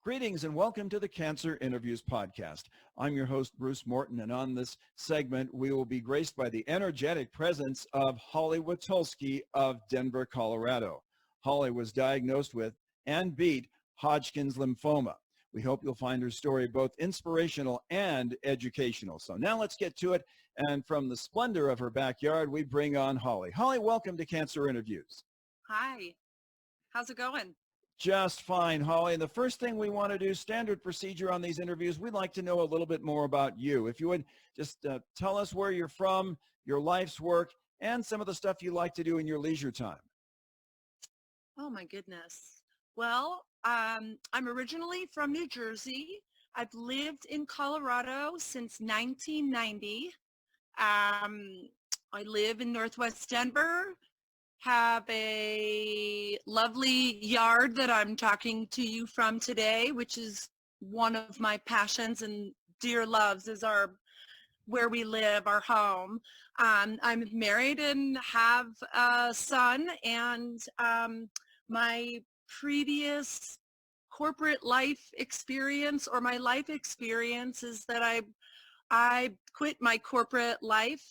Greetings and welcome to the Cancer Interviews podcast. I'm your host, Bruce Morton, and on this segment, we will be graced by the energetic presence of Holly Witulski of Denver, Colorado. Holly was diagnosed with and beat Hodgkin's lymphoma. We hope you'll find her story both inspirational and educational. So now let's get to it. And from the splendor of her backyard, we bring on Holly. Holly, welcome to Cancer Interviews. Hi. How's it going? Just fine, Holly. And the first thing we want to do, standard procedure on these interviews, we'd like to know a little bit more about you. If you would just tell us where you're from, your life's work, and some of the stuff you like to do in your leisure time. Oh, my goodness. Well, I'm originally from New Jersey. I've lived in Colorado since 1990. I live in Northwest Denver, have a lovely yard that I'm talking to you from today, which is one of my passions and dear loves is where we live, our home. I'm married and have a son, and my previous corporate life experience or my life experience is that I quit my corporate life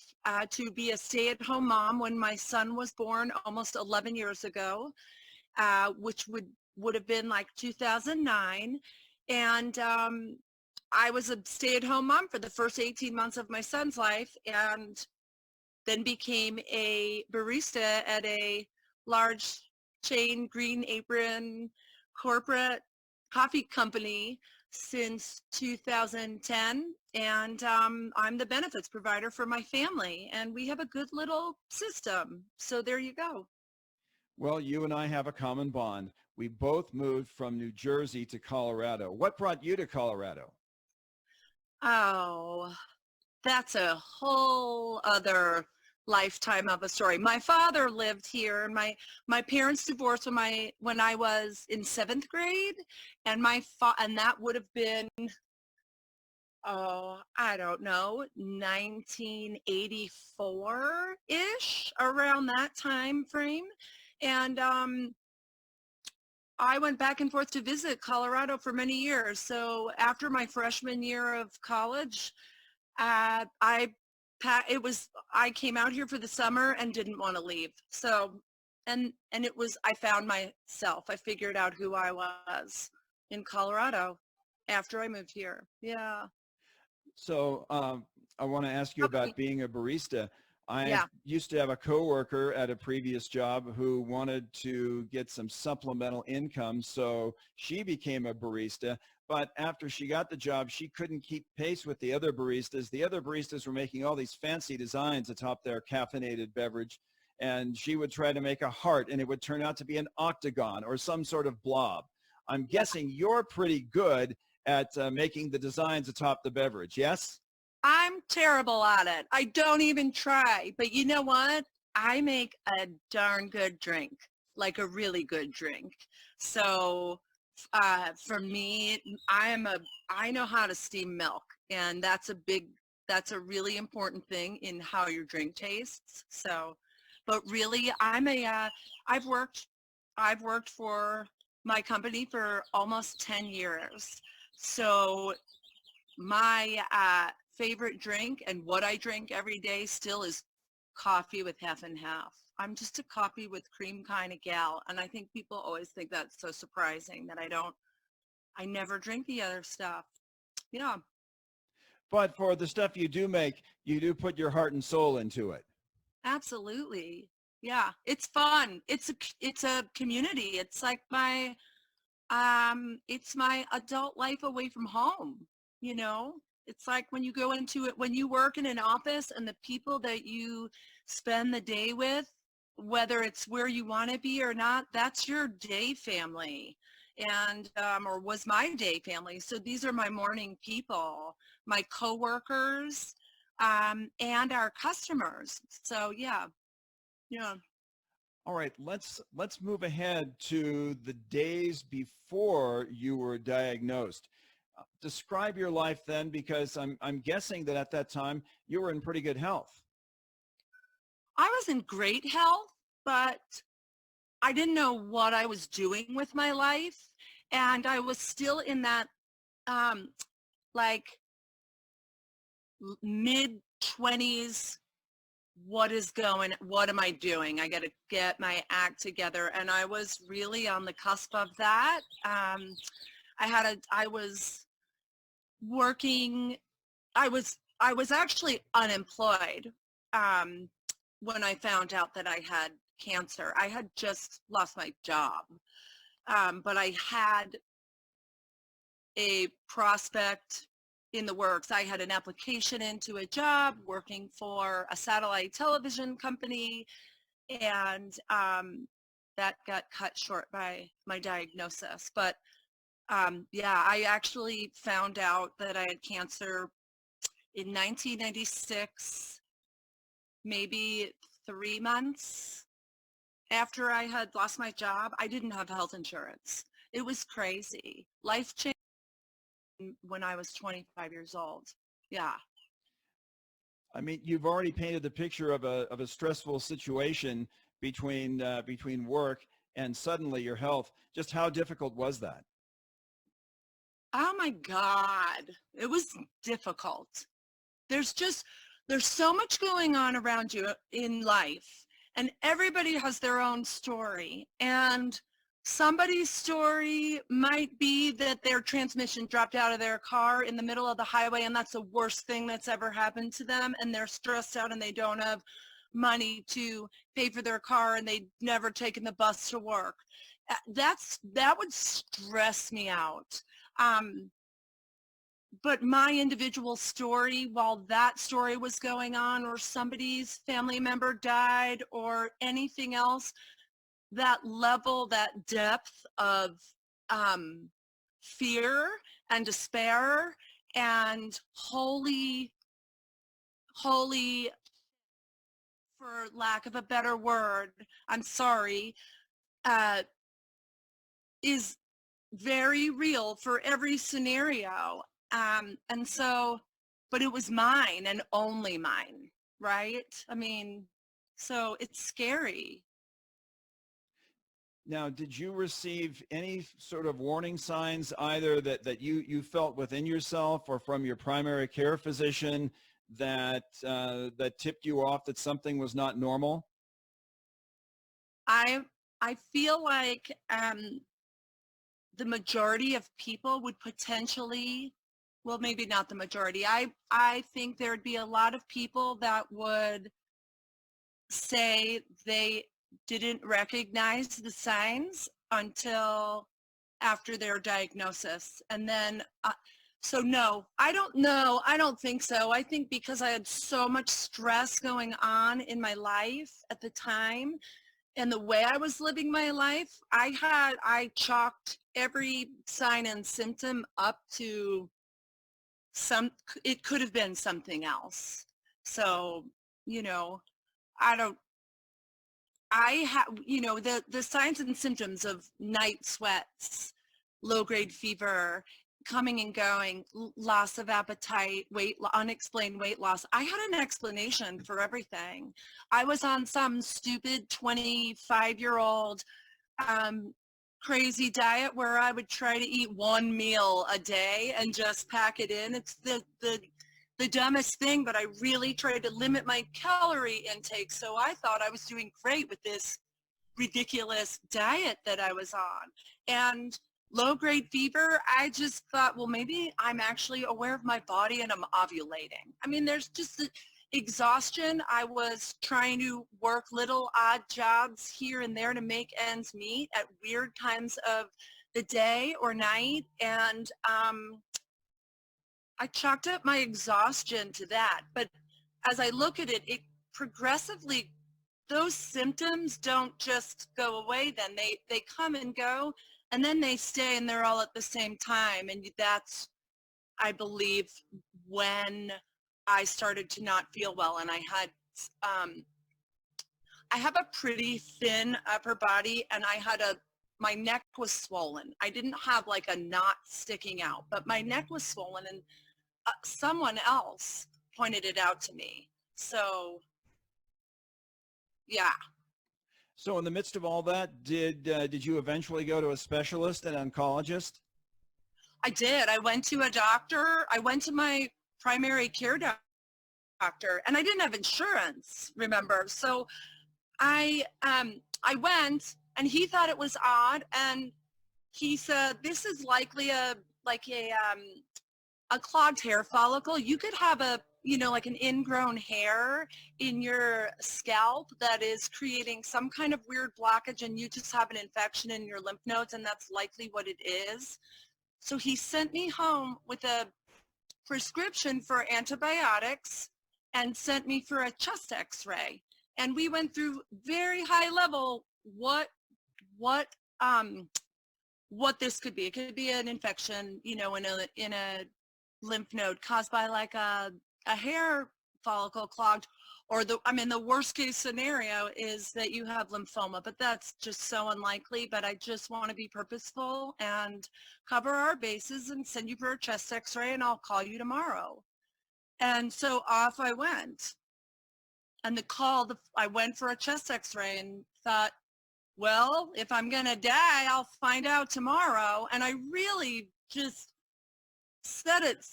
to be a stay-at-home mom when my son was born almost 11 years ago, which would have been like 2009. And I was a stay-at-home mom for the first 18 months of my son's life, and then became a barista at a large chain Green Apron corporate coffee company since 2010, and I'm the benefits provider for my family, and we have a good little system. So there you go. Well, you and I have a common bond. We both moved from New Jersey to Colorado. What brought you to Colorado? Oh, that's a whole other lifetime of a story. My father lived here, and my parents divorced when I was in 7th grade, and and that would have been, I don't know, 1984-ish, around that time frame. And I went back and forth to visit Colorado for many years. So after my freshman year of college, I came out here for the summer and didn't want to leave. So, and I found myself. I figured out who I was in Colorado after I moved here. Yeah. So I want to ask you about being a barista. I used to have a coworker at a previous job who wanted to get some supplemental income, so she became a barista. But after she got the job, she couldn't keep pace with the other baristas. The other baristas were making all these fancy designs atop their caffeinated beverage, and she would try to make a heart, and it would turn out to be an octagon or some sort of blob. I'm guessing you're pretty good at making the designs atop the beverage, yes? I'm terrible at it. I don't even try. But you know what? I make a darn good drink, like a really good drink. So for me, I know how to steam milk, and that's a really important thing in how your drink tastes. So, but really, I've worked for my company for almost 10 years. So my favorite drink and what I drink every day still is coffee with half and half. I'm just a coffee with cream kind of gal. And I think people always think that's so surprising that I never drink the other stuff. Yeah. But for the stuff you do make, you do put your heart and soul into it. Absolutely. Yeah. It's fun. It's a community. It's like it's my adult life away from home. You know, it's like when you go into it, when you work in an office and the people that you spend the day with, whether it's where you want to be or not, that's your day family, and or was my day family. So these are my morning people, my coworkers, and our customers. So yeah. All right, let's move ahead to the days before you were diagnosed. Describe your life then, because I'm guessing that at that time you were in pretty good health. I was in great health, but I didn't know what I was doing with my life. And I was still in that like mid 20s. What am I doing? I got to get my act together. And I was really on the cusp of that. I was working, I was actually unemployed when I found out that I had cancer. I had just lost my job, but I had a prospect in the works. I had an application into a job working for a satellite television company, and that got cut short by my diagnosis. But yeah, I actually found out that I had cancer in 1996, maybe 3 months after I had lost my job. I didn't have health insurance. It was crazy. Life changed when I was 25 years old. Yeah. I mean, you've already painted the picture of a stressful situation between work and suddenly your health. Just how difficult was that? Oh my God. It was difficult. There's so much going on around you in life, and everybody has their own story. And somebody's story might be that their transmission dropped out of their car in the middle of the highway, and that's the worst thing that's ever happened to them, and they're stressed out and they don't have money to pay for their car, and they've never taken the bus to work. That would stress me out. But my individual story, while that story was going on, or somebody's family member died or anything else, that level, that depth of fear and despair and holy, for lack of a better word, I'm sorry, is very real for every scenario. And so, but it was mine and only mine, right? I mean, so it's scary. Now, did you receive any sort of warning signs, either that you felt within yourself or from your primary care physician, that tipped you off that something was not normal? I feel like the majority of people would potentially, well, maybe not the majority. I think there'd be a lot of people that would say they didn't recognize the signs until after their diagnosis. And then, so no, I don't know. I don't think so. I think because I had so much stress going on in my life at the time and the way I was living my life, I chalked every sign and symptom up to it could have been something else. So, you know, I have, the signs and symptoms of night sweats, low-grade fever, coming and going, loss of appetite, unexplained weight loss. I had an explanation for everything. I was on some stupid 25-year-old crazy diet where I would try to eat one meal a day and just pack it in. It's the dumbest thing, but I really tried to limit my calorie intake. So I thought I was doing great with this ridiculous diet that I was on. And low-grade fever, I just thought, well, maybe I'm actually aware of my body and I'm ovulating. I mean, there's just the exhaustion. I was trying to work little odd jobs here and there to make ends meet at weird times of the day or night. And I chalked up my exhaustion to that. But as I look at it, it progressively, those symptoms don't just go away then. They come and go, and then they stay, and they're all at the same time. And that's, I believe, when I started to not feel well. And I have a pretty thin upper body, and my neck was swollen. I didn't have like a knot sticking out, but my neck was swollen, and someone else pointed it out to me. So, yeah. So in the midst of all that, did you eventually go to a specialist, an oncologist? I did. I went to a doctor. I went to my primary care doctor, and I didn't have insurance, remember? So I went, and he thought it was odd, and he said, this is likely a clogged hair follicle. You could have like an ingrown hair in your scalp that is creating some kind of weird blockage, and you just have an infection in your lymph nodes, and that's likely what it is. So he sent me home with a prescription for antibiotics and sent me for a chest x-ray. And we went through very high level what this could be. It could be an infection, in a lymph node caused by like a hair follicle clogged, or the worst case scenario is that you have lymphoma, but that's just so unlikely. But I just want to be purposeful and cover our bases and send you for a chest x-ray, and I'll call you tomorrow. And so off I went. And I went for a chest x-ray and thought, well, if I'm going to die, I'll find out tomorrow. And I really just said it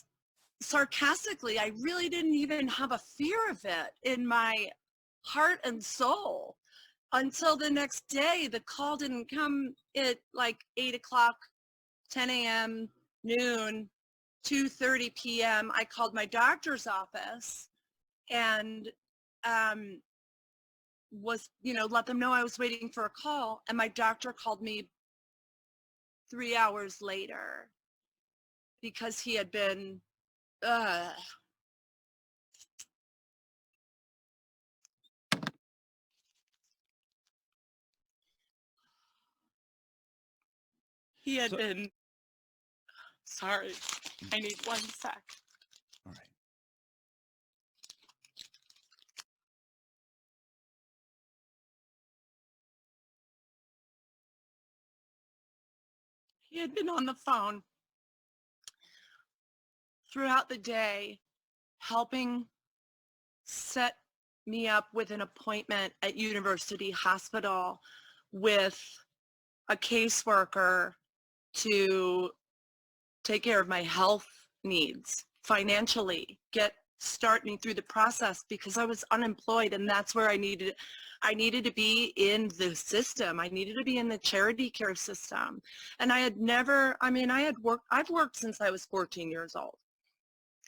sarcastically. I really didn't even have a fear of it in my heart and soul until the next day. The call didn't come at like 8 o'clock, 10 a.m., noon, 2:30 p.m. I called my doctor's office and let them know I was waiting for a call. And my doctor called me 3 hours later because he had been, been, sorry, I need 1 sec. All right. He had been on the phone throughout the day helping set me up with an appointment at University Hospital with a caseworker to take care of my health needs financially, start me through the process, because I was unemployed, and that's where I needed to be in the system. I needed to be in the charity care system. And I've worked since I was 14 years old.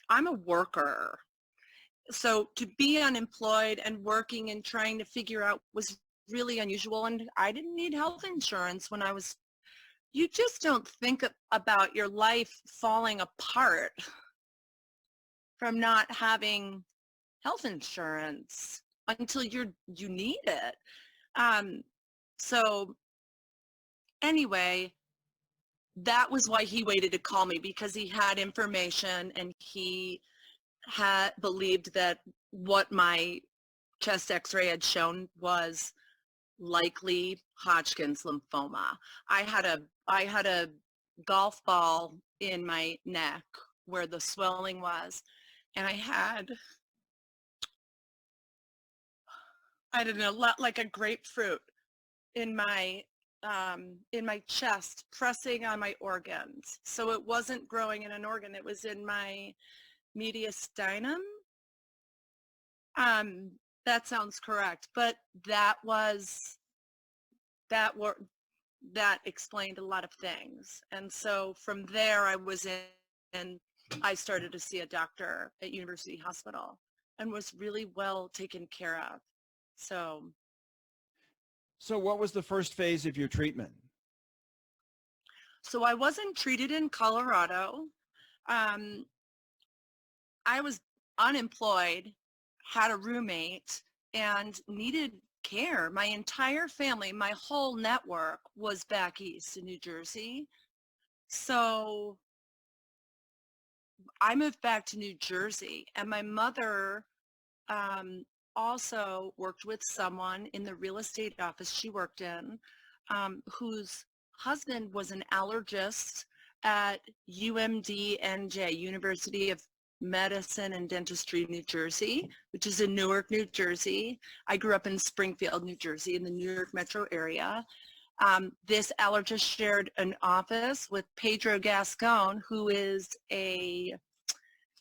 I'm a worker. So to be unemployed and working and trying to figure out was really unusual. And I didn't need health insurance when you just don't think about your life falling apart from not having health insurance until you need it. So anyway, that was why he waited to call me, because he had information and he had believed that what my chest x-ray had shown was likely Hodgkin's lymphoma. I had a golf ball in my neck where the swelling was, and I had a lot like a grapefruit in my chest, pressing on my organs. So it wasn't growing in an organ, it was in my mediastinum. That sounds correct, but that explained a lot of things. And so from there I was in, and I started to see a doctor at University Hospital and was really well taken care of. So what was the first phase of your treatment? So I wasn't treated in Colorado. I was unemployed, had a roommate, and needed care. My entire family, my whole network was back east in New Jersey. So I moved back to New Jersey, and my mother also worked with someone in the real estate office she worked in, whose husband was an allergist at UMDNJ, University of Medicine and Dentistry, New Jersey, which is in Newark, New Jersey. I grew up in Springfield, New Jersey, in the New York metro area. This allergist shared an office with Pedro Gascon, who is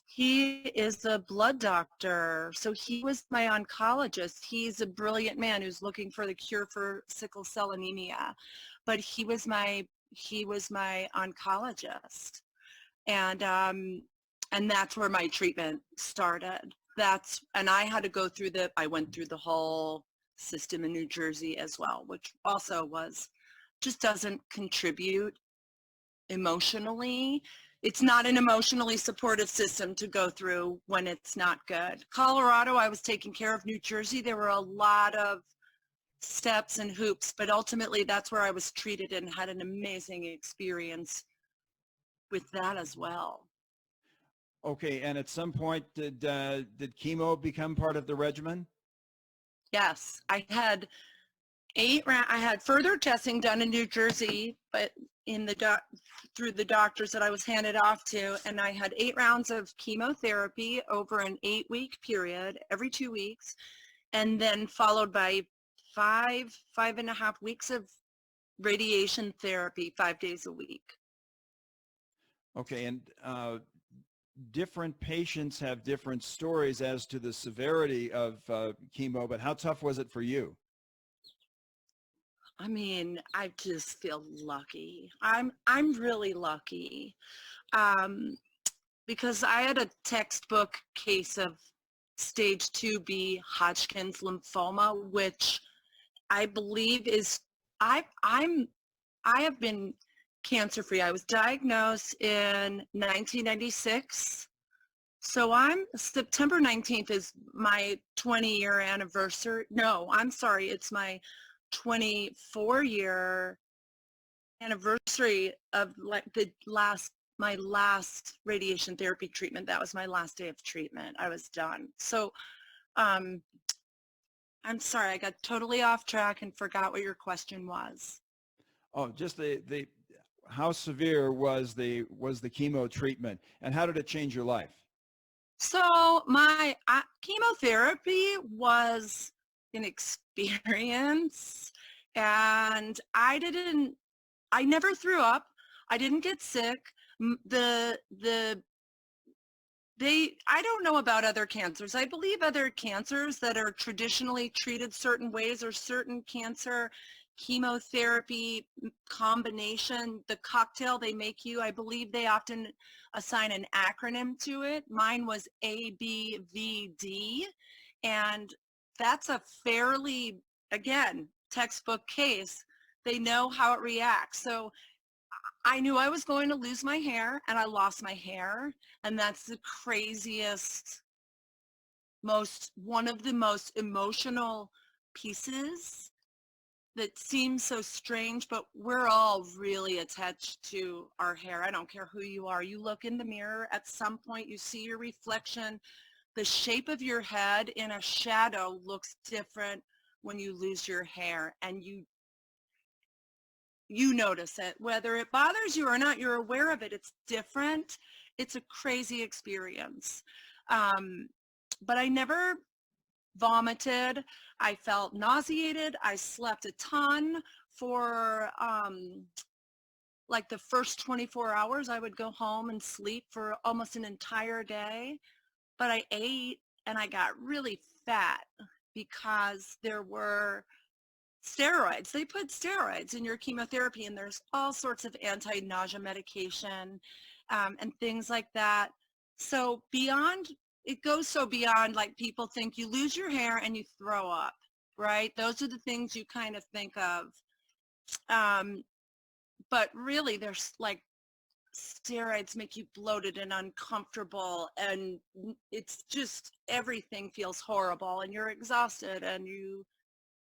he is a blood doctor. So he was my oncologist. He's a brilliant man who's looking for the cure for sickle cell anemia. But he was my oncologist. And that's where my treatment started. And I had to go through I went through the whole system in New Jersey as well, which also just doesn't contribute emotionally. It's not an emotionally supportive system to go through when it's not good. Colorado, I was taking care of. New Jersey, there were a lot of steps and hoops, but ultimately that's where I was treated and had an amazing experience with that as well. Okay, and at some point, did chemo become part of the regimen? Yes, I had I had further testing done in New Jersey, but through the doctors that I was handed off to, and I had 8 rounds of chemotherapy over an 8-week period, every 2 weeks, and then followed by 5.5 weeks of radiation therapy, 5 days a week. Okay, and different patients have different stories as to the severity of chemo, but how tough was it for you? I mean, I just feel lucky. I'm really lucky, because I had a textbook case of stage 2B Hodgkin's lymphoma, which I believe is I have been cancer-free. I was diagnosed in 1996. So September 19th is my 20-year anniversary. No, I'm sorry, it's my 24-year anniversary of my last radiation therapy treatment. That was my last day of treatment. I was done. So I'm sorry, I got totally off track and forgot what your question was. Oh, just how severe was the chemo treatment, and how did it change your life? So my chemotherapy was an experience, and I never threw up. I didn't get sick. I don't know about other cancers. I believe other cancers that are traditionally treated certain ways, or certain cancer chemotherapy combination, the cocktail they make you, I believe they often assign an acronym to it. Mine was ABVD, and that's a fairly, again, textbook case. They know how it reacts. So I knew I was going to lose my hair, and I lost my hair, and that's the craziest, one of the most emotional pieces that seems so strange, but we're all really attached to our hair. I don't care who you are. You look in the mirror, at some point you see your reflection. The shape of your head in a shadow looks different when you lose your hair, and you notice it. Whether it bothers you or not, you're aware of it. It's different. It's a crazy experience. But I never vomited. I felt nauseated. I slept a ton for like the first 24 hours. I would go home and sleep for almost an entire day. But I ate, and I got really fat because there were steroids. They put steroids in your chemotherapy, and there's all sorts of anti-nausea medication and things like that. So it goes so beyond, like, people think you lose your hair and you throw up, right? Those are the things you kind of think of. But really, there's like steroids make you bloated and uncomfortable, and it's just everything feels horrible, and you're exhausted, and you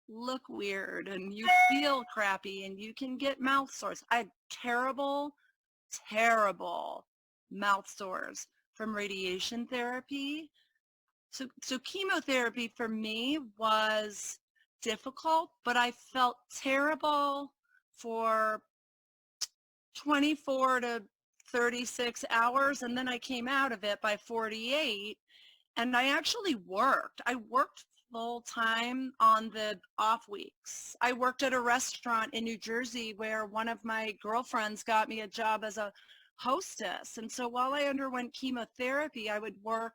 look weird, and you feel crappy, and you can get mouth sores. I had terrible mouth sores from radiation therapy. So chemotherapy for me was difficult, but I felt terrible for 24 to 36 hours, and then I came out of it by 48. And I actually worked. I worked full time on the off weeks. I worked at a restaurant in New Jersey where one of my girlfriends got me a job as a hostess. And so while I underwent chemotherapy, I would work.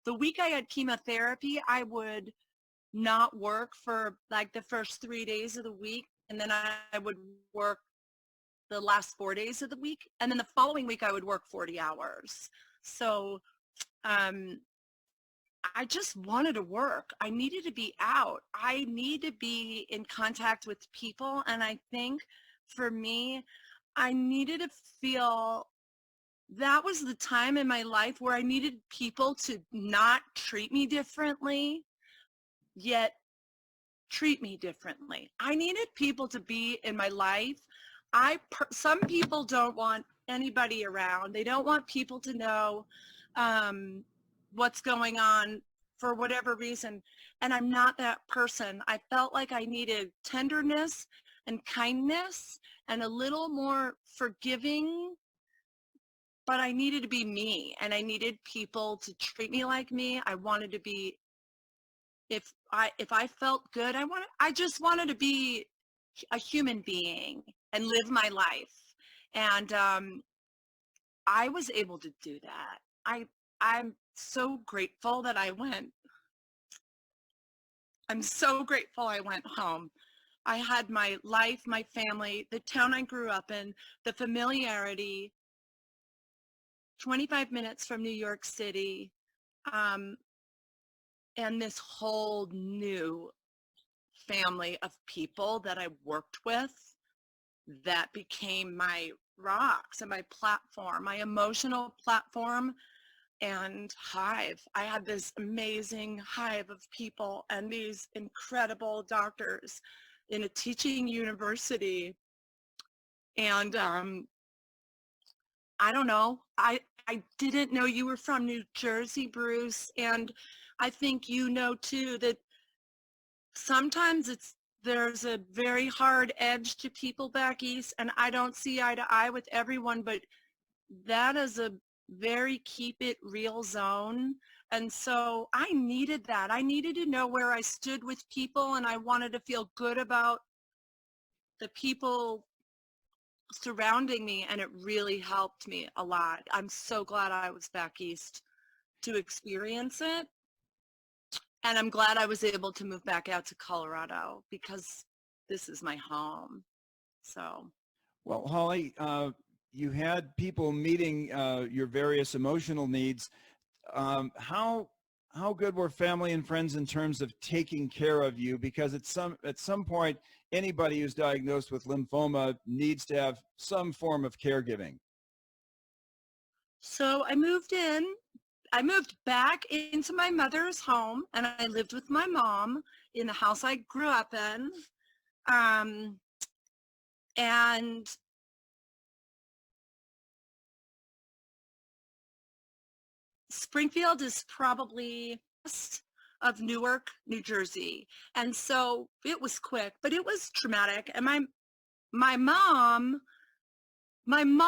The week I had chemotherapy, I would not work for like the first 3 days of the week. And then I would work the last 4 days of the week. And then the following week, I would work 40 hours. So I just wanted to work. I needed to be out. I need to be in contact with people. And I think for me, I needed to feel that was the time in my life where I needed people to not treat me differently, yet treat me differently. I needed people to be in my life. Some people don't want anybody around. They don't want people to know what's going on for whatever reason. And I'm not that person. I felt like I needed tenderness and kindness and a little more forgiving, but I needed to be me, and I needed people to treat me like me. I wanted to be, if I felt good, I just wanted to be a human being and live my life. And I was able to do that. I'm so grateful that I went. I'm so grateful I went home. I had my life, my family, the town I grew up in, the familiarity, 25 minutes from New York City, and this whole new family of people that I worked with that became my rocks and my platform, my emotional platform and hive. I had this amazing hive of people and these incredible doctors in a teaching university. And I don't know, I didn't know you were from New Jersey, Bruce. And I think you know too that sometimes there's a very hard edge to people back east, and I don't see eye to eye with everyone, but that is a very keep it real zone. And so I needed that. I needed to know where I stood with people, and I wanted to feel good about the people surrounding me, and it really helped me a lot. I'm so glad I was back east to experience it. And I'm glad I was able to move back out to Colorado because this is my home. So. Well, Holly, you had people meeting your various emotional needs. How good were family and friends in terms of taking care of you? Because at some point, anybody who's diagnosed with lymphoma needs to have some form of caregiving. So I moved back into my mother's home, and I lived with my mom in the house I grew up in. And Springfield is probably west of Newark, New Jersey. And so it was quick, but it was traumatic. And my mom and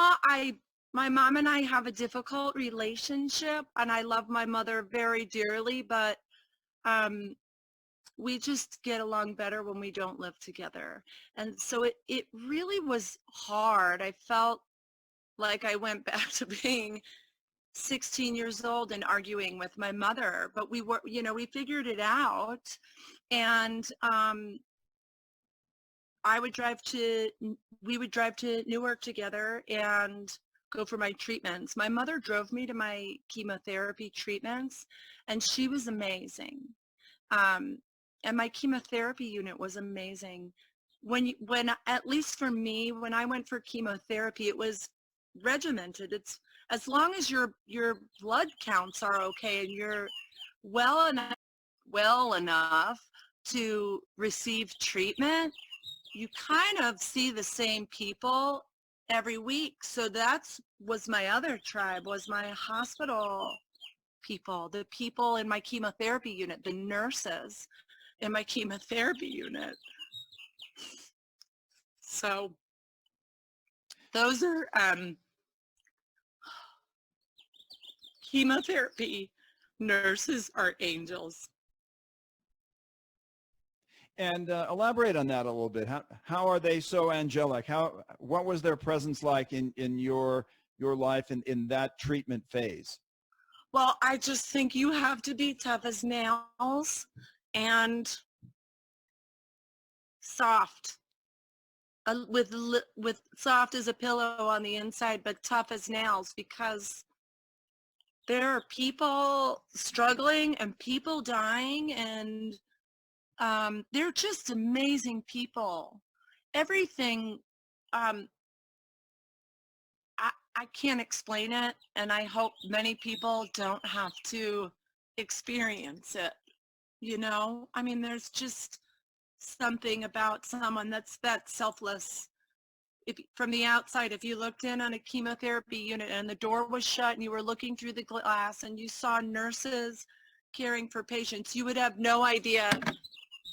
I have a difficult relationship, and I love my mother very dearly, but we just get along better when we don't live together. And so it really was hard. I felt like I went back to being 16 years old and arguing with my mother, but we we figured it out. And we would drive to Newark together and go for my treatments. My mother drove me to my chemotherapy treatments, and she was amazing. And my chemotherapy unit was amazing. When at least for me, when I went for chemotherapy, it was regimented. It's as long as your blood counts are okay and you're well enough to receive treatment, you kind of see the same people every week. So was my other tribe, was my hospital people, the people in my chemotherapy unit, the nurses in my chemotherapy unit. So those are chemotherapy nurses are angels. And elaborate on that a little bit. How are they so angelic? What was their presence like in your life in that treatment phase? Well, I just think you have to be tough as nails and soft. With soft as a pillow on the inside, but tough as nails, because there are people struggling and people dying, and they're just amazing people. Everything, I can't explain it, and I hope many people don't have to experience it. You know, I mean, there's just something about someone that's that selfless. If from the outside, if you looked in on a chemotherapy unit and the door was shut and you were looking through the glass and you saw nurses caring for patients, you would have no idea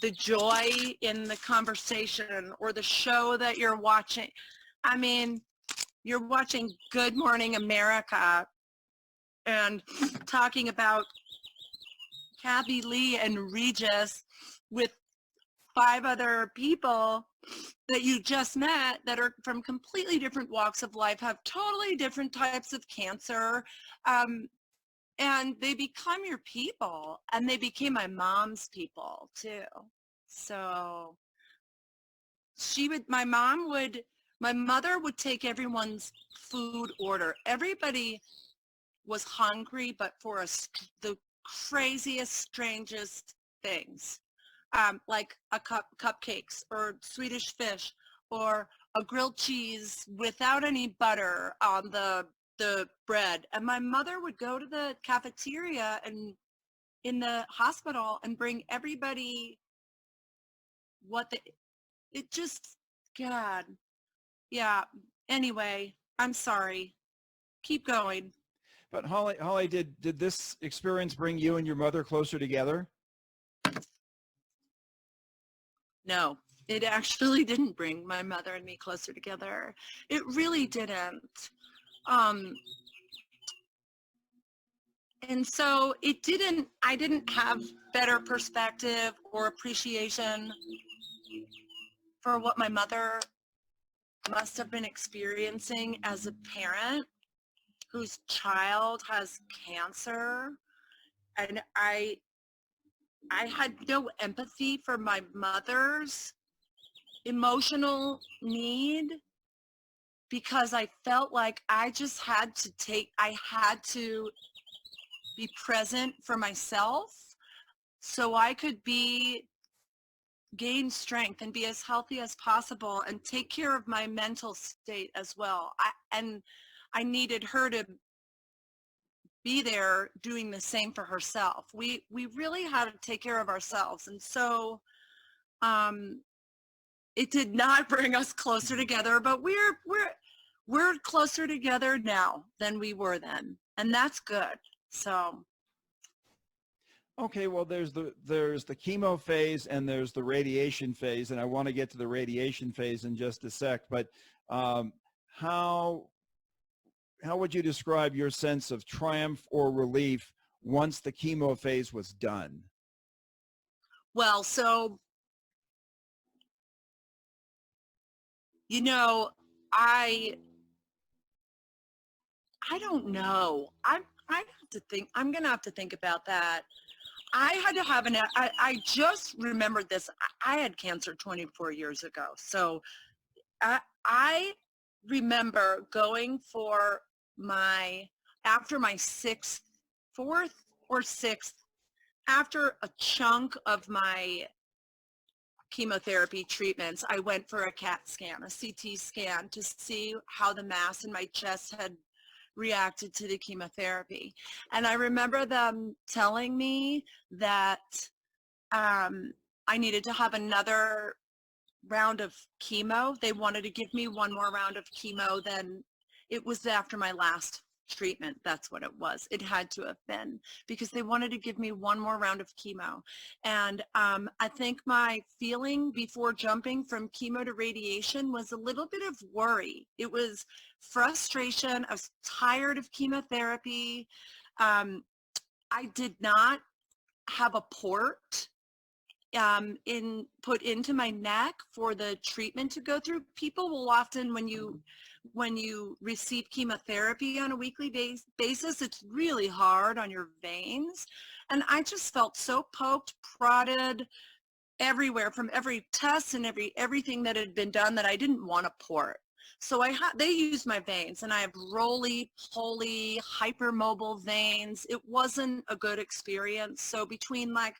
the joy in the conversation or the show that you're watching. I mean, you're watching Good Morning America and talking about Kathy Lee and Regis with 5 other people that you just met that are from completely different walks of life, have totally different types of cancer, and they become your people, and they became my mom's people too. So my mother would take everyone's food order. Everybody was hungry, but for the craziest, strangest things. Like cupcakes or Swedish fish or a grilled cheese without any butter on the bread. And my mother would go to the cafeteria and in the hospital and bring everybody it just, God, yeah. Anyway, I'm sorry. Keep going. But Holly, did this experience bring you and your mother closer together? No, it actually didn't bring my mother and me closer together. It really didn't. And so I didn't have better perspective or appreciation for what my mother must have been experiencing as a parent whose child has cancer. And I had no empathy for my mother's emotional need, because I felt like I had to be present for myself so I could gain strength and be as healthy as possible and take care of my mental state as well. I needed her to be there doing the same for herself. We really had to take care of ourselves. And so it did not bring us closer together, but we're closer together now than we were then. And that's good. So. Okay, well, there's the chemo phase and there's the radiation phase, and I want to get to the radiation phase in just a sec. But how would you describe your sense of triumph or relief once the chemo phase was done? Well, so, you know, I don't know. I have to think. I'm going to have to think about that. I had to have I just remembered this. I had cancer 24 years ago. So I remember going for after my 4th or 6th, after a chunk of my chemotherapy treatments, I went for a CAT scan, a CT scan, to see how the mass in my chest had reacted to the chemotherapy. And I remember them telling me that I needed to have another round of chemo. They wanted to give me one more round of chemo than it was after my last treatment. That's what it was. It had to have been, because they wanted to give me one more round of chemo. And I think my feeling before jumping from chemo to radiation was a little bit of worry. It was frustration. I was tired of chemotherapy. I did not have a port put into my neck for the treatment to go through. People will often, when you receive chemotherapy on a weekly basis, it's really hard on your veins. And I just felt so poked, prodded everywhere from every test and everything that had been done that I didn't want a port. So they used my veins, and I have roly-poly, hypermobile veins. It wasn't a good experience. So between like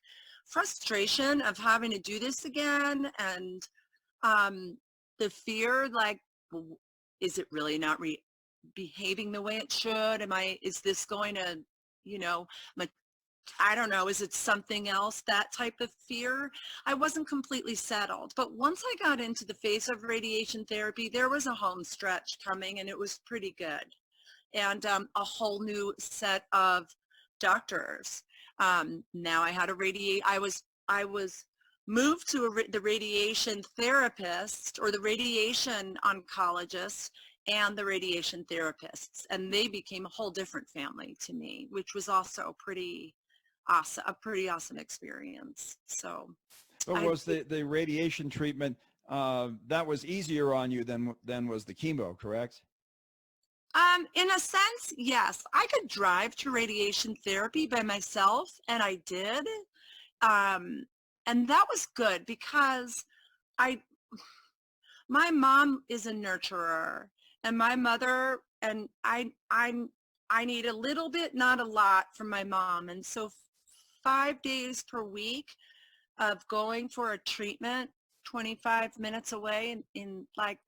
frustration of having to do this again and the fear, like, is it really not behaving the way it should? Is this going to, I don't know, is it something else? That type of fear. I wasn't completely settled. But once I got into the phase of radiation therapy, there was a home stretch coming, and it was pretty good. And a whole new set of doctors. Now I had I was moved to the radiation therapist, or the radiation oncologist, and the radiation therapists, and they became a whole different family to me, which was also a pretty awesome experience. So, but was the radiation treatment that was easier on you than was the chemo, correct? In a sense, yes. I could drive to radiation therapy by myself, and I did. And that was good, because my mom is a nurturer, and my mother, and I need a little bit, not a lot, from my mom. And so 5 days per week of going for a treatment 25 minutes away in like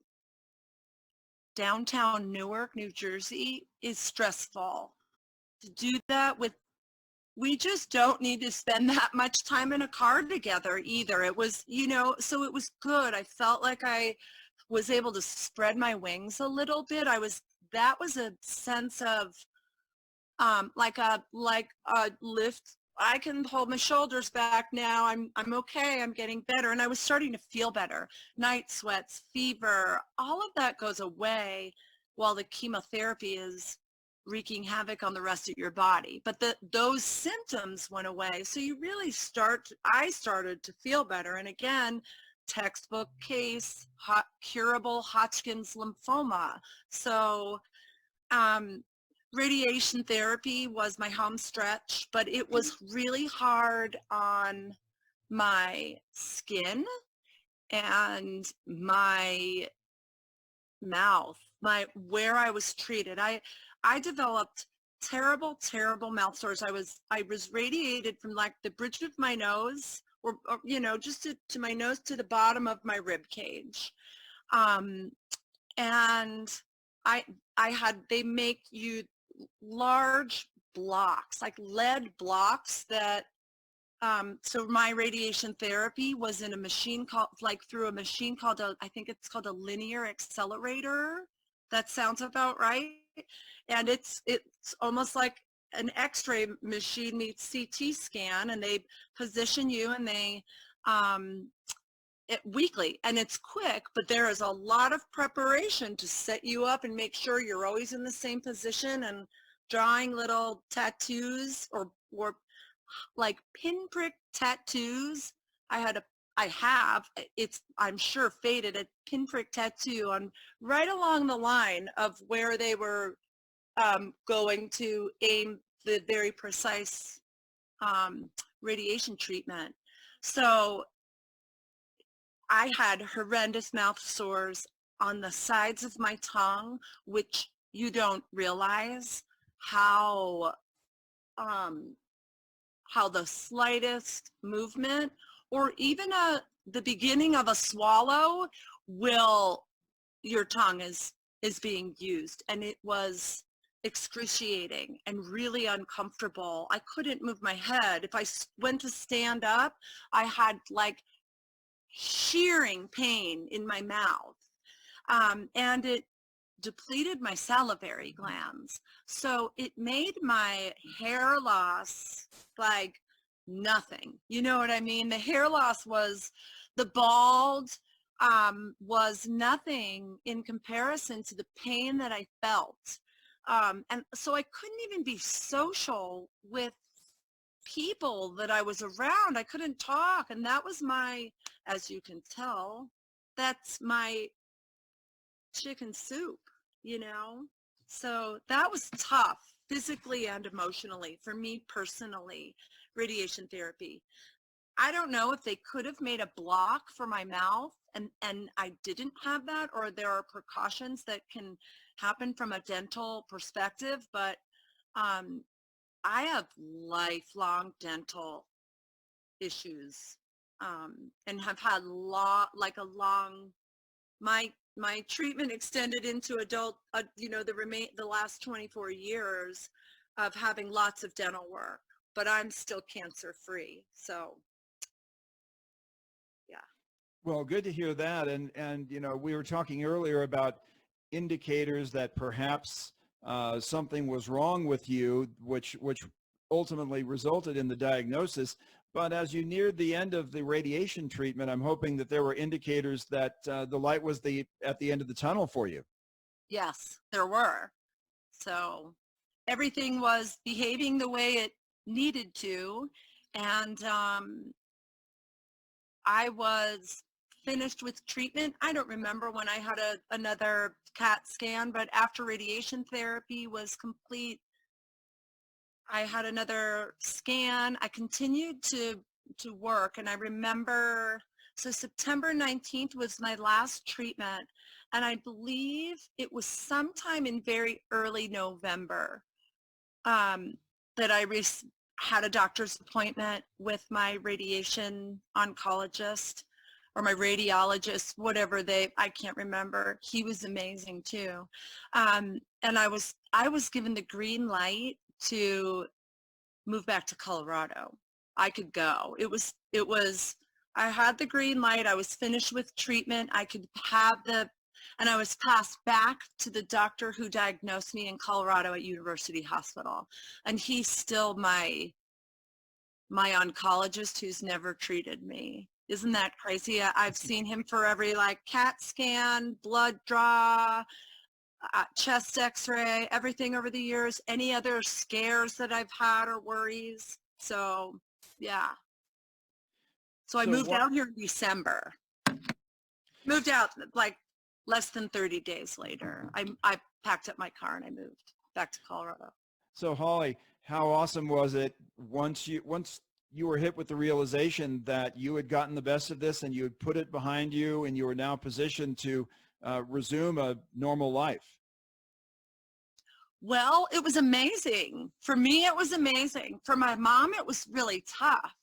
downtown Newark, New Jersey, is stressful. To do that we just don't need to spend that much time in a car together either. It was, so it was good. I felt like I was able to spread my wings a little bit. That was a sense of like a lift. I can hold my shoulders back now. I'm okay. I'm getting better. And I was starting to feel better. Night sweats, fever, all of that goes away while the chemotherapy is wreaking havoc on the rest of your body. But those symptoms went away. So I started to feel better. And again, textbook case, curable Hodgkin's lymphoma. So radiation therapy was my home stretch, but it was really hard on my skin and my mouth, where I was treated. I developed terrible mouth sores. I was radiated from like the bridge of my nose, or just to my nose, to the bottom of my rib cage. And they make you large blocks, like lead blocks that, so my radiation therapy was in a machine called, I think it's called a linear accelerator. That sounds about right. And it's almost like an X-ray machine meets CT scan, and they position you, and they, weekly, and it's quick, but there is a lot of preparation to set you up and make sure you're always in the same position, and drawing little tattoos or like pinprick tattoos. I'm sure faded, a pinprick tattoo on right along the line of where they were going to aim the very precise radiation treatment. So I had horrendous mouth sores on the sides of my tongue, which you don't realize how the slightest movement, or even the beginning of a swallow, your tongue is being used. And it was excruciating and really uncomfortable. I couldn't move my head. If I went to stand up, I had like shearing pain in my mouth. And it depleted my salivary glands. So it made my hair loss like nothing. You know what I mean? The hair loss was, the bald was nothing in comparison to the pain that I felt. And so I couldn't even be social with people that I was around. I couldn't talk. And that was my, as you can tell, that's my chicken soup, you know? So that was tough, physically and emotionally, for me personally, radiation therapy. I don't know if they could have made a block for my mouth and I didn't have that, or there are precautions that can happen from a dental perspective, but I have lifelong dental issues and have had my treatment extended into adult, the last 24 years of having lots of dental work, but I'm still cancer free. So, yeah. Well, good to hear that. And we were talking earlier about indicators that perhaps something was wrong with you, which ultimately resulted in the diagnosis. But as you neared the end of the radiation treatment, I'm hoping that there were indicators that the light was at the end of the tunnel for you. Yes, there were. So everything was behaving the way it needed to. And I was finished with treatment. I don't remember when I had another CAT scan, but after radiation therapy was complete, I had another scan. I continued to work, and I remember, so September 19th was my last treatment, and I believe it was sometime in very early November that I had a doctor's appointment with my radiation oncologist or my radiologist, whatever I can't remember. He was amazing too. And I was given the green light to move back to Colorado. I could go. I had the green light. I was finished with treatment. I could have and I was passed back to the doctor who diagnosed me in Colorado at University Hospital. And he's still my oncologist who's never treated me. Isn't that crazy? I've seen him for every CAT scan, blood draw, chest x-ray, everything over the years, any other scares that I've had or worries. So, yeah. So I moved out here in December. Moved out less than 30 days later. I packed up my car and I moved back to Colorado. So Holly, how awesome was it once you were hit with the realization that you had gotten the best of this and you had put it behind you and you were now positioned to resume a normal life? Well, it was amazing. For me, it was amazing. For my mom, it was really tough.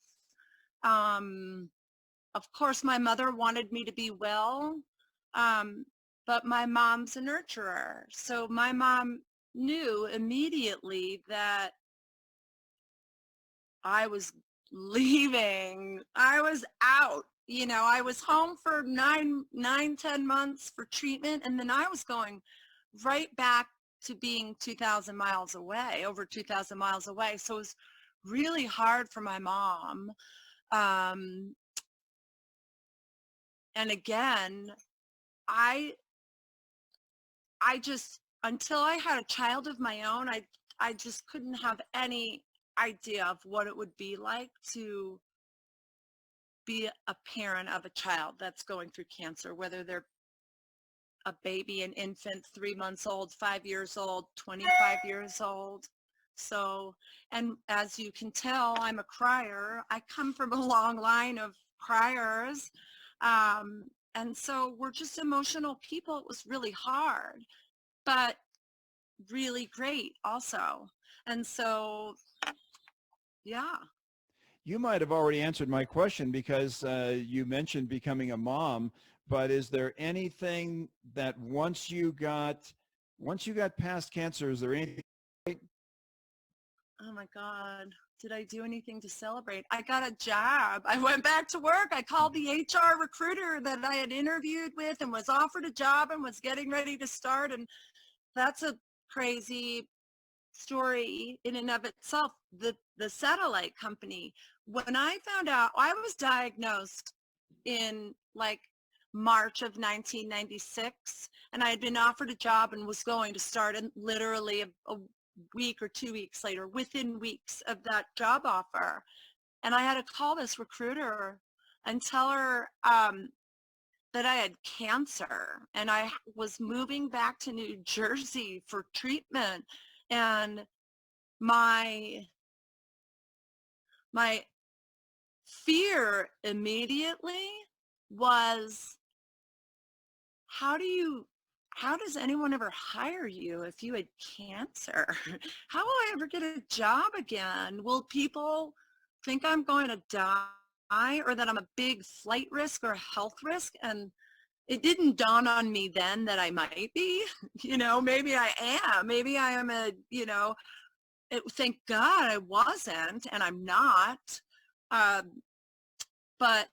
Of course, my mother wanted me to be well, but my mom's a nurturer. So my mom knew immediately that I was leaving. I was out. I was home for 10 months for treatment, and then I was going right back to being 2,000 miles away, over 2,000 miles away. So it was really hard for my mom. And again, I just, until I had a child of my own, I just couldn't have any idea of what it would be like to be a parent of a child that's going through cancer, whether they're a baby, an infant, 3 months old, 5 years old, 25 years old. So, and as you can tell, I'm a crier. I come from a long line of criers. And so we're just emotional people. It was really hard, but really great also. And so, yeah. You might have already answered my question because you mentioned becoming a mom, but is there anything that once you got past cancer, is there anything? Oh my God. Did I do anything to celebrate? I got a job. I went back to work. I called the HR recruiter that I had interviewed with and was offered a job and was getting ready to start. And that's a crazy story in and of itself. The satellite company, when I found out, I was diagnosed in like March of 1996, and I had been offered a job and was going to start in literally a week or 2 weeks later, within weeks of that job offer. And I had to call this recruiter and tell her that I had cancer and I was moving back to New Jersey for treatment. And my my fear immediately was, how does anyone ever hire you if you had cancer? How will I ever get a job again? Will people think I'm going to die, or that I'm a big flight risk or a health risk? And it didn't dawn on me then that I might be. Maybe I am. Maybe I am thank God I wasn't, and I'm not. But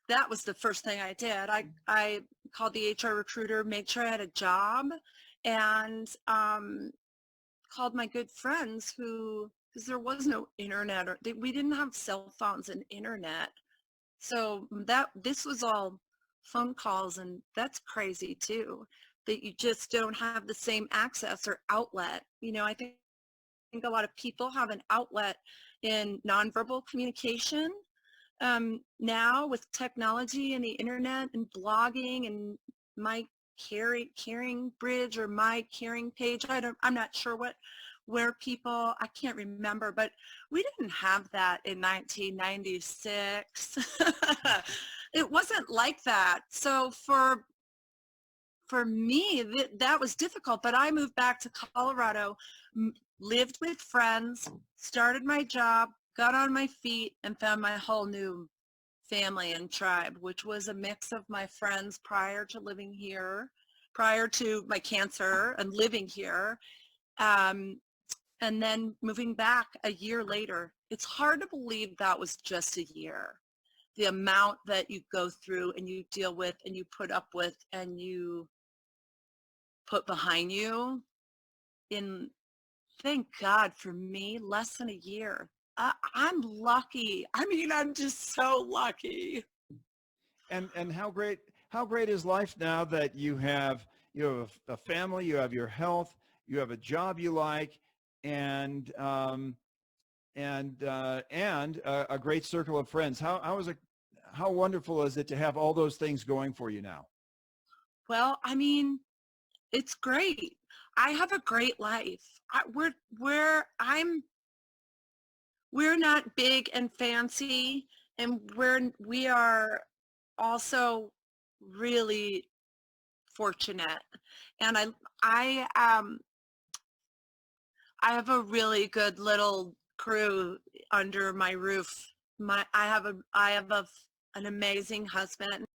that was the first thing I did. I called the HR recruiter, made sure I had a job, and called my good friends because there was no internet, or we didn't have cell phones and internet. So this was all phone calls, and that's crazy too, that you just don't have the same access or outlet. I think a lot of people have an outlet in nonverbal communication. Now with technology and the internet and blogging and my caring bridge or my caring page, I'm not sure where people, I can't remember, but we didn't have that in 1996. It wasn't like that. So for me, that was difficult, but I moved back to Colorado, lived with friends, started my job, got on my feet, and found my whole new family and tribe, which was a mix of my friends prior to living here, prior to my cancer and living here, and then moving back a year later. It's hard to believe that was just a year. The amount that you go through and you deal with and you put up with and you put behind you in, thank God for me, less than a year. I'm lucky. I mean, I'm just so lucky. And how great is life now that you have a family, you have your health, you have a job you like, and a great circle of friends. How wonderful is it to have all those things going for you now? Well, I mean, it's great. I have a great life. We're not big and fancy, and we are also really fortunate. And I have a really good little crew under my roof. I have an amazing husband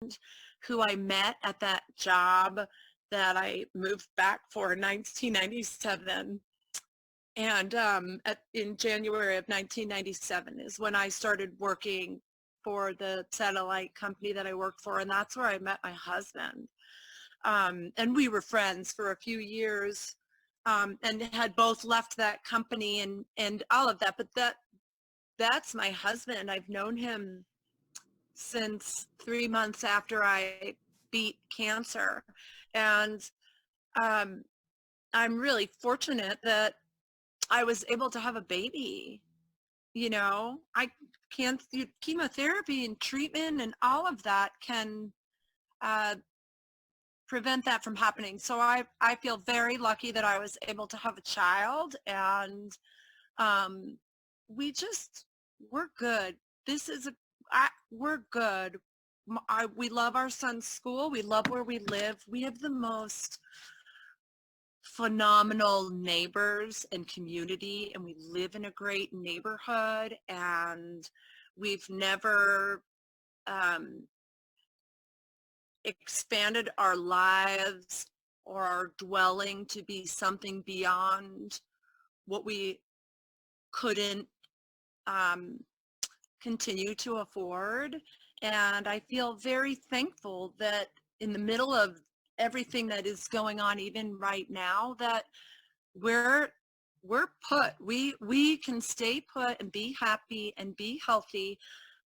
who I met at that job that I moved back for in 1997. And in January of 1997 is when I started working for the satellite company that I worked for, and that's where I met my husband. And we were friends for a few years, and had both left that company and all of that. But that's my husband. I've known him since 3 months after I beat cancer, and I'm really fortunate that I was able to have a baby. I can't, chemotherapy and treatment and all of that can prevent that from happening. So I feel very lucky that I was able to have a child, and we're good. We're good. We love our son's school. We love where we live. We have the most phenomenal neighbors and community, and we live in a great neighborhood, and we've never expanded our lives or our dwelling to be something beyond what we couldn't continue to afford. And I feel very thankful that in the middle of everything that is going on even right now, that we're put. We can stay put and be happy and be healthy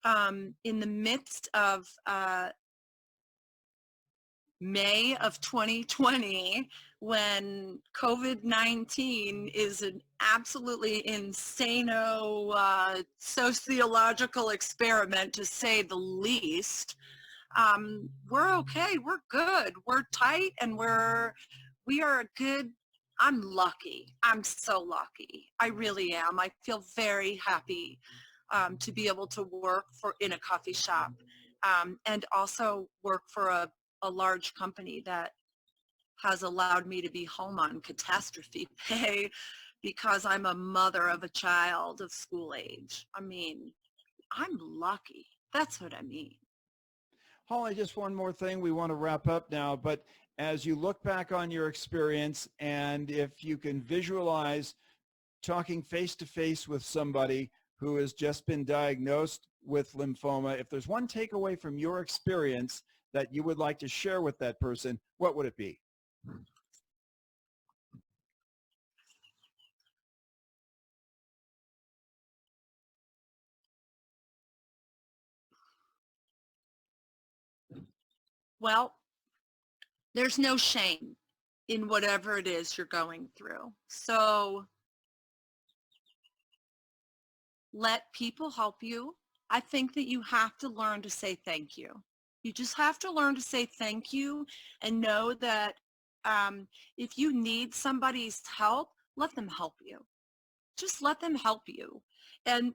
in the midst of May of 2020, when COVID-19 is an absolutely insano sociological experiment, to say the least. We're okay. We're good. We're tight, and we are a good. I'm lucky. I'm so lucky. I really am. I feel very happy to be able to work in a coffee shop and also work for a large company that has allowed me to be home on catastrophe pay because I'm a mother of a child of school age. I mean, I'm lucky. That's what I mean. Holly, just one more thing. We want to wrap up now, but as you look back on your experience, and if you can visualize talking face-to-face with somebody who has just been diagnosed with lymphoma, if there's one takeaway from your experience that you would like to share with that person, what would it be? Well, there's no shame in whatever it is you're going through. So let people help you. I think that you have to learn to say thank you. You just have to learn to say thank you and know that if you need somebody's help, let them help you. Just let them help you, and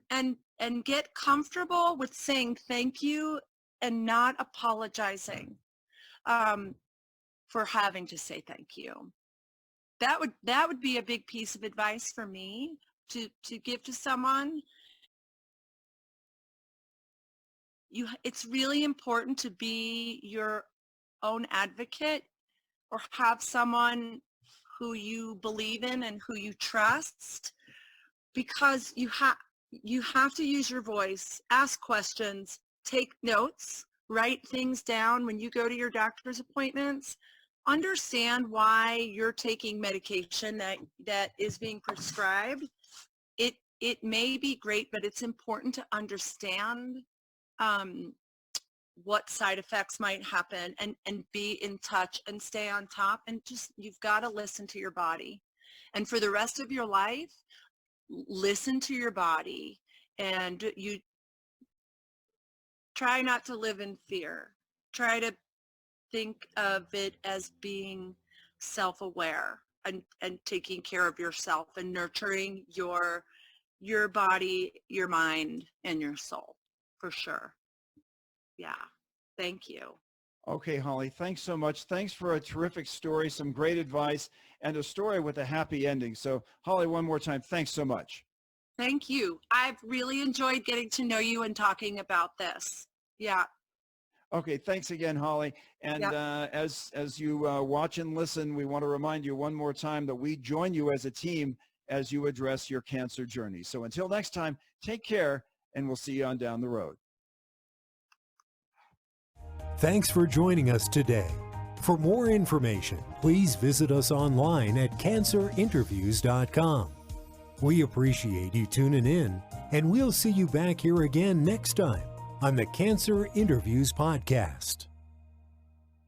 get comfortable with saying thank you and not apologizing for having to say thank you. That would be a big piece of advice for me to give to someone. It's really important to be your own advocate, or have someone who you believe in and who you trust, because you have to use your voice, ask questions, take notes, write things down when you go to your doctor's appointments. Understand why you're taking medication that is being prescribed. It may be great, but it's important to understand what side effects might happen, and be in touch and stay on top, and just, you've got to listen to your body. And for the rest of your life, listen to your body, and you try not to live in fear. Try to think of it as being self-aware and taking care of yourself and nurturing your body, your mind, and your soul, for sure. Yeah. Thank you. Okay, Holly, thanks so much. Thanks for a terrific story, some great advice, and a story with a happy ending. So, Holly, one more time, thanks so much. Thank you. I've really enjoyed getting to know you and talking about this. Yeah. Okay, thanks again, Holly. And Yep. As you watch and listen, we want to remind you one more time that we join you as a team as you address your cancer journey. So until next time, take care, and we'll see you on down the road. Thanks for joining us today. For more information, please visit us online at cancerinterviews.com. We appreciate you tuning in, and we'll see you back here again next time on the Cancer Interviews Podcast.